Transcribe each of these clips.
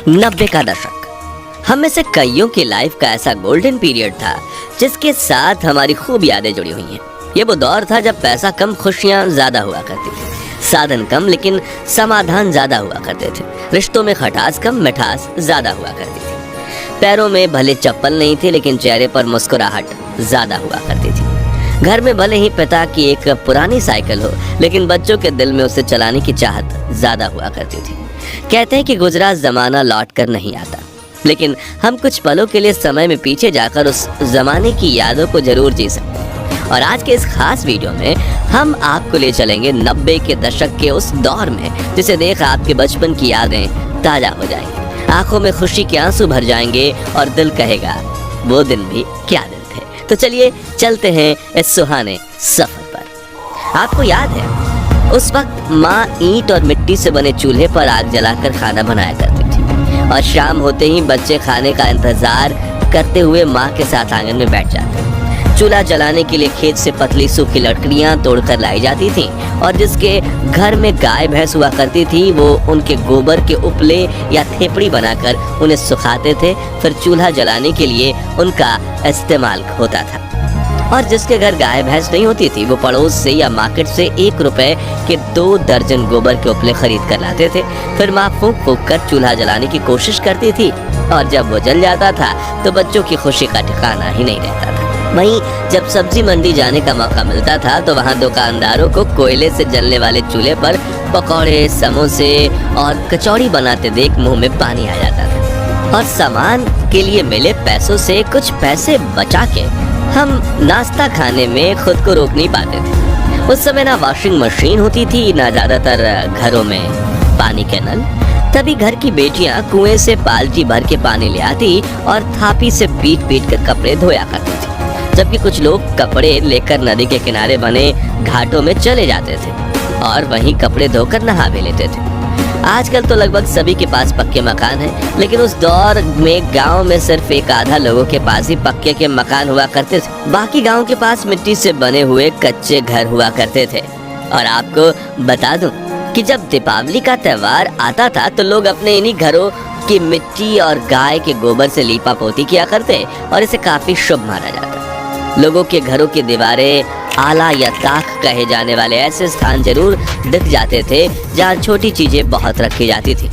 90 का दशक हम में से कईयों की लाइफ का ऐसा गोल्डन पीरियड था जिसके साथ हमारी खूब यादें जुड़ी हुई हैं। ये वो दौर था जब पैसा कम, खुशियां ज्यादा हुआ करती थी, साधन कम लेकिन समाधान ज्यादा हुआ करते थे, रिश्तों में खटास कम, मिठास ज्यादा हुआ करती थी, पैरों में भले चप्पल नहीं थे लेकिन चेहरे पर मुस्कुराहट ज्यादा हुआ करती थी, घर में भले ही पिता की एक पुरानी साइकिल हो लेकिन बच्चों के दिल में उसे चलाने की चाहत ज्यादा हुआ करती थी। कहते हैं कि गुजरा जमाना लौट कर नहीं आता, लेकिन हम कुछ पलों के लिए समय में पीछे जाकर उस जमाने की यादों को जरूर जी सकते हैं। और आज के इस खास वीडियो में हम आपको ले चलेंगे 90 के दशक के उस दौर में जिसे देख आपके बचपन की यादें ताजा हो जाएंगी, आंखों में खुशी के आंसू भर जाएंगे और दिल कहेगा वो दिन भी क्या दिन थे। तो चलिए चलते हैं इस सुहाने सफर पर। आपको याद है उस वक्त माँ ईंट और मिट्टी से बने चूल्हे पर आग जलाकर खाना बनाया करती थी और शाम होते ही बच्चे खाने का इंतजार करते हुए माँ के साथ आंगन में बैठ जाते। चूल्हा जलाने के लिए खेत से पतली सूखी लकड़ियां तोड़कर लाई जाती थीं और जिसके घर में गाय भैंस हुआ करती थी वो उनके गोबर के उपले या थेपड़ी बनाकर उन्हें सुखाते थे, फिर चूल्हा जलाने के लिए उनका इस्तेमाल होता था। और जिसके घर गाय भैंस नहीं होती थी वो पड़ोस से या मार्केट से 1 रुपए के 2 दर्जन गोबर के उपले खरीद कर लाते थे, फिर माँ फूंक फूंक कर चूल्हा जलाने की कोशिश करती थी और जब वो जल जाता था तो बच्चों की खुशी का ठिकाना ही नहीं रहता था। वहीं जब सब्जी मंडी जाने का मौका मिलता था तो वहाँ दुकानदारों को कोयले से जलने वाले चूल्हे पर पकौड़े, समोसे और कचौड़ी बनाते देख मुंह में पानी आ जाता था। और सामान के लिए मिले पैसों से कुछ पैसे बचा के हम नाश्ता खाने में खुद को रोक नहीं पाते थे। उस समय ना वॉशिंग मशीन होती थी, ना ज्यादातर घरों में पानी के नल, तभी घर की बेटियां कुएं से बाल्टी भर के पानी ले आती और थापी से पीट पीट कर कपड़े धोया करती थी, जबकि कुछ लोग कपड़े लेकर नदी के किनारे बने घाटों में चले जाते थे और वहीं कपड़े धोकर नहा भी लेते थे। आजकल तो लगभग सभी के पास पक्के मकान हैं, लेकिन उस दौर में गांव में सिर्फ एक आधा लोगों के पास ही पक्के के मकान हुआ करते थे, बाकी गांव के पास मिट्टी से बने हुए कच्चे घर हुआ करते थे। और आपको बता दूं कि जब दीपावली का त्योहार आता था तो लोग अपने इन्हीं घरों की मिट्टी और गाय के गोबर से लीपा पोती किया करते और इसे काफी शुभ माना जाता। लोगों के घरों की दीवारें आला या ताक कहे जाने वाले ऐसे स्थान जरूर दिख जाते थे जहाँ छोटी चीजें बहुत रखी जाती थी।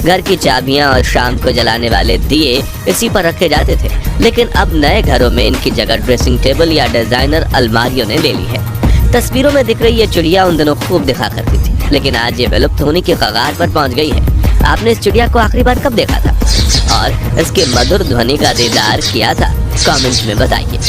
घर की चाबियां और शाम को जलाने वाले दिए इसी पर रखे जाते थे, लेकिन अब नए घरों में इनकी जगह ड्रेसिंग टेबल या डिजाइनर अलमारियों ने ले ली है। तस्वीरों में दिख रही ये चिड़िया उन दिनों खूब दिखा करती थी, लेकिन आज ये विलुप्त होने के कगार पर पहुंच गई है। आपने इस चिड़िया को आखिरी बार कब देखा था और इसके मधुर ध्वनि का दीदार किया था? कमेंट में बताइए।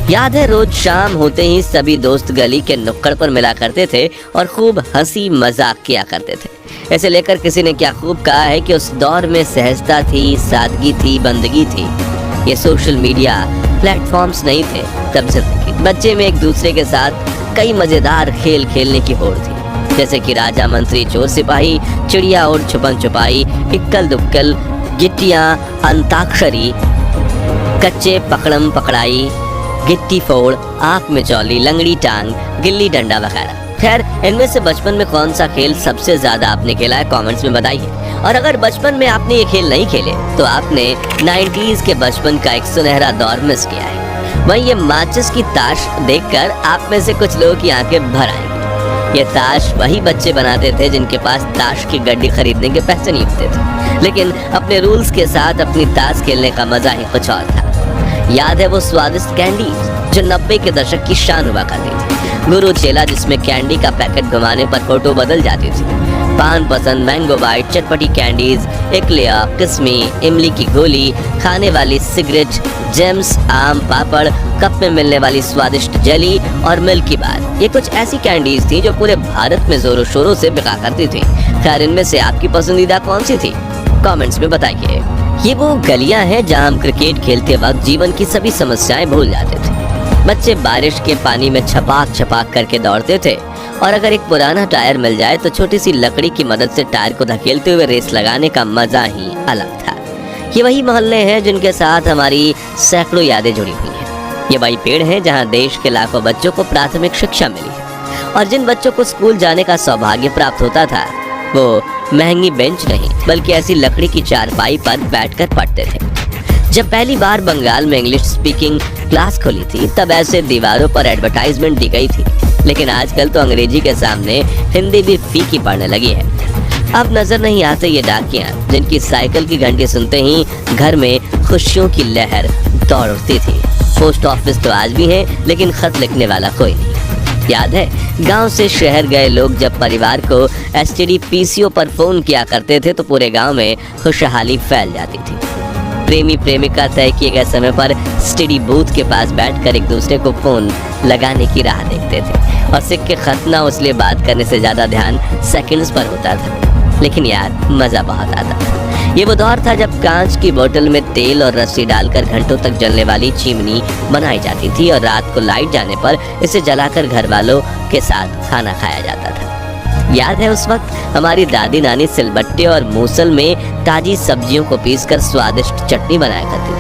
याद है रोज शाम होते ही सभी दोस्त गली के नुक्कड़ पर मिला करते थे और खूब हंसी मजाक किया करते थे। ऐसे लेकर किसी ने क्या खूब कहा है कि उस दौर में सहजता थी, सादगी थी, बंदगी थी। ये सोशल मीडिया प्लेटफॉर्म्स नहीं थे तब जिंदगी बच्चे में एक दूसरे के साथ कई मजेदार खेल खेलने की होड़ थी, जैसे कि राजा मंत्री चोर सिपाही, चिड़िया और छुपन छुपाई, इक्कल दुक्कल, गिट्टियां, अंताक्षरी, कच्चे पकड़म पकड़ाई, गिट्टी फोड़, आंख में चौली, लंगड़ी टांग, गिल्ली डंडा वगैरह। खैर इनमें से बचपन में कौन सा खेल सबसे ज्यादा आपने खेला है कमेंट्स में बताइए। और अगर बचपन में आपने ये खेल नहीं खेले तो आपने 90s के बचपन का एक सुनहरा दौर मिस किया है। वहीं ये माचिस की ताश देखकर आप में से कुछ लोगों की आंखें भर आएंगी। ये ताश वही बच्चे बनाते थे जिनके पास ताश की गड्डी खरीदने के पैसे नहीं होते थे, लेकिन अपने रूल्स के साथ अपनी ताश खेलने का मजा ही कुछ और था। याद है वो स्वादिष्ट कैंडी जो 90 के दशक की शान हुआ करती थी। गुरु चेला जिसमें कैंडी का पैकेट घुमाने पर फोटो बदल जाती थी। पान पसंद, मैंगो बाइट, चटपटी कैंडीज, एकलिया, किस्मी, इमली की गोली, खाने वाली सिगरेट, जेम्स, आम पापड़, कप में मिलने वाली स्वादिष्ट जेली और मिल्की बार। ये कुछ ऐसी कैंडीज थी जो पूरे भारत में जोरों शोरों से बिका करती थी। खैर इनमें से आपकी पसंदीदा कौन सी थी? कमेंट्स में बताइए। ये वो गलियां हैं जहां हम क्रिकेट खेलते वक्त जीवन की सभी समस्याएं भूल जाते थे। बच्चे बारिश के पानी में छपाक छपाक करके दौड़ते थे और अगर एक पुराना टायर मिल जाए तो छोटी सी लकड़ी की मदद से टायर को धकेलते हुए रेस लगाने का मजा ही अलग था। ये वही मोहल्ले हैं जिनके साथ हमारी सैकड़ों यादें जुड़ी हुई हैं। ये वही पेड़ हैं जहां देश के लाखों बच्चों को प्राथमिक शिक्षा मिली है और जिन बच्चों को स्कूल जाने का सौभाग्य प्राप्त होता था वो महंगी बेंच नहीं बल्कि ऐसी लकड़ी की चारपाई पर बैठकर पढ़ते थे। जब पहली बार बंगाल में इंग्लिश स्पीकिंग क्लास खोली थी तब ऐसे दीवारों पर एडवर्टाइजमेंट दी गई थी, लेकिन आजकल तो अंग्रेजी के सामने हिंदी भी फीकी पड़ने लगी है। अब नजर नहीं आते ये डाकियां जिनकी साइकिल की घंटी सुनते ही घर में खुशियों की लहर दौड़ उठती थी। पोस्ट ऑफिस तो आज भी है लेकिन खत लिखने वाला कोई नहीं। याद है गांव से शहर गए लोग जब परिवार को एसटीडी पीसीओ पर फोन किया करते थे तो पूरे गांव में खुशहाली फैल जाती थी। प्रेमी प्रेमिका तय किए गए समय पर एसटीडी बूथ के पास बैठकर एक दूसरे को फोन लगाने की राह देखते थे और सिक्के खत ना इसलिए बात करने से ज्यादा ध्यान सेकंड्स पर होता था, लेकिन यार मजा बहुत आता था। ये वो दौर था जब कांच की बोतल में तेल और रस्सी डालकर घंटों तक जलने वाली चिमनी बनाई जाती थी और रात को लाइट जाने पर इसे जलाकर घर वालों के साथ खाना खाया जाता था। याद है उस वक्त हमारी दादी नानी सिलबट्टे और मूसल में ताजी सब्जियों को पीसकर स्वादिष्ट चटनी बनाया करती थी।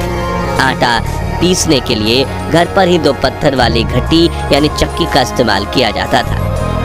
आटा पीसने के लिए घर पर ही 2 पत्थर वाली घटी यानी चक्की का इस्तेमाल किया जाता था।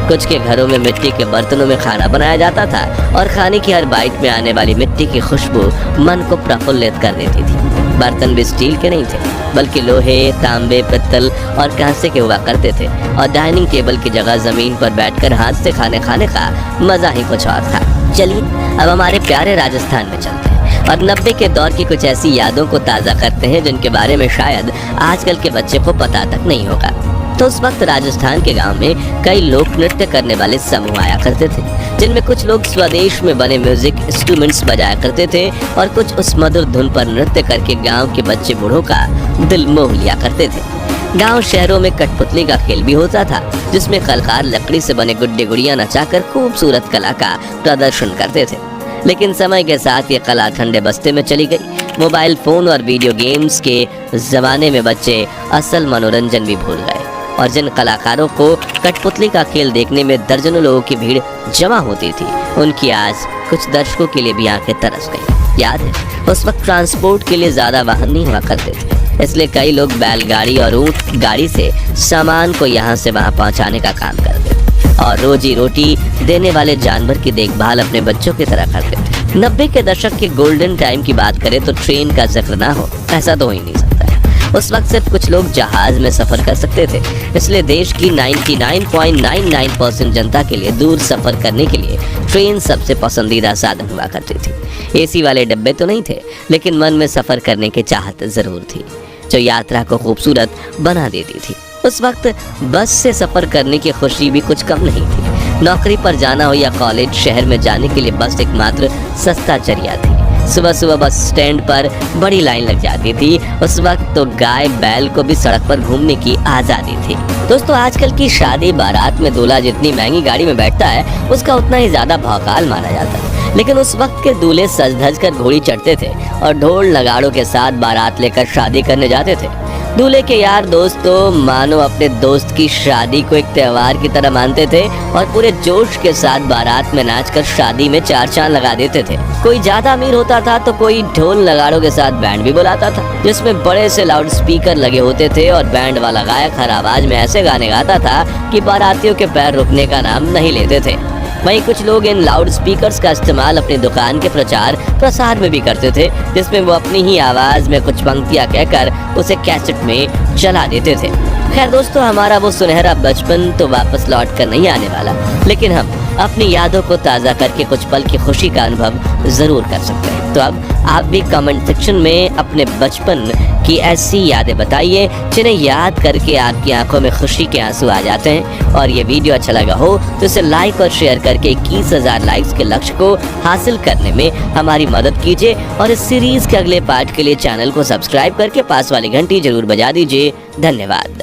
कुछ के घरों में मिट्टी के बर्तनों में खाना बनाया जाता था और खाने की हर बाइट में आने वाली मिट्टी की खुशबू मन को प्रफुल्लित कर देती थी। बर्तन भी स्टील के नहीं थे बल्कि लोहे, तांबे, पित्तल और कांसे के हुआ करते थे और डाइनिंग टेबल की जगह जमीन पर बैठकर हाथ से खाने का मजा ही कुछ और था। चलिए अब हमारे प्यारे राजस्थान में चलते हैं और 90 के दौर की कुछ ऐसी यादों को ताज़ा करते हैं जिनके बारे में शायद आजकल के बच्चे को पता तक नहीं होगा। तो उस वक्त राजस्थान के गांव में कई लोक नृत्य करने वाले समूह आया करते थे, जिनमें कुछ लोग स्वदेश में बने म्यूजिक इंस्ट्रूमेंट्स बजाया करते थे और कुछ उस मधुर धुन पर नृत्य करके गांव के बच्चे बूढ़ों का दिल मोह लिया करते थे। गांव शहरों में कठपुतली का खेल भी होता था जिसमें कलाकार लकड़ी से बने गुड्डे गुड़िया नचाकर खूबसूरत कला का प्रदर्शन करते थे, लेकिन समय के साथ ये कला ठंडे बस्ते में चली गई। मोबाइल फोन और वीडियो गेम्स के जमाने में बच्चे असल मनोरंजन भी भूल गए और जिन कलाकारों को कठपुतली का खेल देखने में दर्जनों लोगों की भीड़ जमा होती थी उनकी आज कुछ दर्शकों के लिए भी आंखें तरस गई। याद है उस वक्त ट्रांसपोर्ट के लिए ज्यादा वाहन नहीं हुआ करते थे, इसलिए कई लोग बैलगाड़ी और ऊंट गाड़ी से सामान को यहाँ से वहाँ पहुँचाने का काम करते थे और रोजी रोटी देने वाले जानवर की देखभाल अपने बच्चों की तरह करते थे। 90 के दशक के गोल्डन टाइम की बात करें तो ट्रेन का जिक्र ना हो ऐसा तो हो ही नहीं सकता। उस वक्त सिर्फ कुछ लोग जहाज में सफर कर सकते थे, इसलिए देश की 99.99% जनता के लिए दूर सफर करने के लिए ट्रेन सबसे पसंदीदा साधन हुआ करती थी। एसी वाले डब्बे तो नहीं थे लेकिन मन में सफर करने की चाहत जरूर थी जो यात्रा को खूबसूरत बना देती थी। उस वक्त बस से सफर करने की खुशी भी कुछ कम नहीं थी। नौकरी पर जाना हो या कॉलेज, शहर में जाने के लिए बस एकमात्र सस्ता जरिया थी। सुबह सुबह बस स्टैंड पर बड़ी लाइन लग जाती थी। उस वक्त तो गाय बैल को भी सड़क पर घूमने की आज़ादी थी। दोस्तों आजकल की शादी बारात में दूल्हा जितनी महंगी गाड़ी में बैठता है उसका उतना ही ज्यादा भौकाल माना जाता है, लेकिन उस वक्त के दूल्हे सज धज कर घोड़ी चढ़ते थे और ढोल नगाड़ों के साथ बारात लेकर शादी करने जाते थे। दूल्हे के यार दोस्त तो मानो अपने दोस्त की शादी को एक त्योहार की तरह मानते थे और पूरे जोश के साथ बारात में नाचकर शादी में 4 चांद लगा देते थे। कोई ज्यादा अमीर होता था तो कोई ढोल नगाड़ों के साथ बैंड भी बुलाता था जिसमें बड़े से लाउड स्पीकर लगे होते थे और बैंड वाला गायक हर आवाज में ऐसे गाने गाता था कि बारातियों के पैर रुकने का नाम नहीं लेते थे। वहीं कुछ लोग इन लाउड स्पीकर्स का इस्तेमाल अपनी दुकान के प्रचार प्रसार में भी करते थे जिसमें वो अपनी ही आवाज में कुछ पंक्तियां कहकर उसे कैसेट में चला देते थे। खैर दोस्तों हमारा वो सुनहरा बचपन तो वापस लौट कर नहीं आने वाला, लेकिन हम अपनी यादों को ताज़ा करके कुछ पल की खुशी का अनुभव ज़रूर कर सकते हैं। तो अब आप भी कमेंट सेक्शन में अपने बचपन की ऐसी यादें बताइए जिन्हें याद करके आपकी आंखों में खुशी के आंसू आ जाते हैं। और ये वीडियो अच्छा लगा हो तो इसे लाइक और शेयर करके 21,000 लाइक्स के लक्ष्य को हासिल करने में हमारी मदद कीजिए और इस सीरीज़ के अगले पार्ट के लिए चैनल को सब्सक्राइब करके पास वाली घंटी जरूर बजा दीजिए। धन्यवाद।